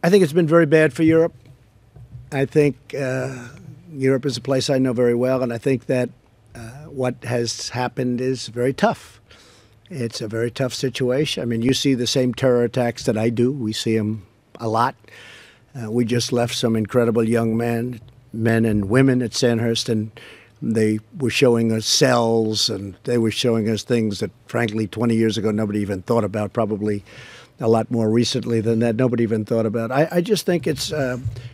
I think it's been very bad for Europe. I think Europe is a place I know very well, and I think that what has happened is very tough. It's a very tough situation. I mean, you see the same terror attacks that I do. We see them a lot. We just left some incredible young men and women at Sandhurst, and they were showing us cells, and they were showing us things that, frankly, 20 years ago nobody even thought about, probably a lot more recently than that nobody even thought about. I just think it's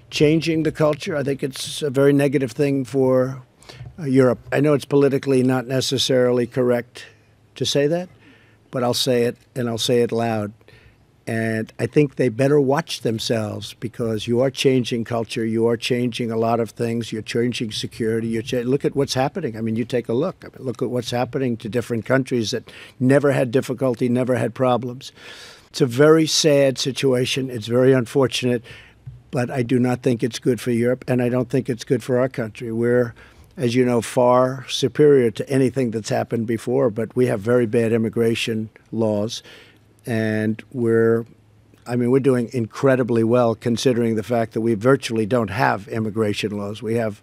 changing the culture. I think it's a very negative thing for Europe. I know it's politically not necessarily correct to say that, but I'll say it, and I'll say it loud. And I think they better watch themselves, because you are changing culture. You are changing a lot of things. You're changing security. Look at what's happening. I mean, you take a look. I mean, look at what's happening to different countries that never had difficulty, never had problems. It's a very sad situation. It's very unfortunate, but I do not think it's good for Europe, and I don't think it's good for our country. We're, as you know, far superior to anything that's happened before, but we have very bad immigration laws. And we're doing incredibly well, considering the fact that we virtually don't have immigration laws. We have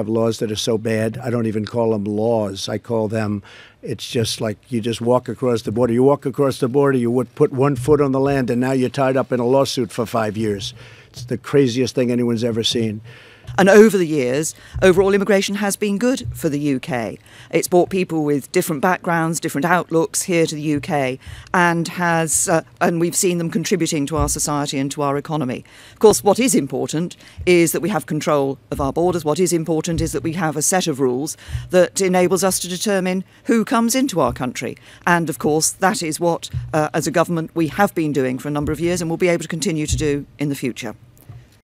laws that are so bad, I don't even call them laws. I call them, it's just like you just walk across the border. You walk across the border, you would put one foot on the land, and now you're tied up in a lawsuit for 5 years. It's the craziest thing anyone's ever seen. And over the years, overall immigration has been good for the UK. It's brought people with different backgrounds, different outlooks here to the UK, and we've seen them contributing to our society and to our economy. Of course, what is important is that we have control of our borders. What is important is that we have a set of rules that enables us to determine who comes into our country. And of course, that is what, as a government, we have been doing for a number of years and will be able to continue to do in the future.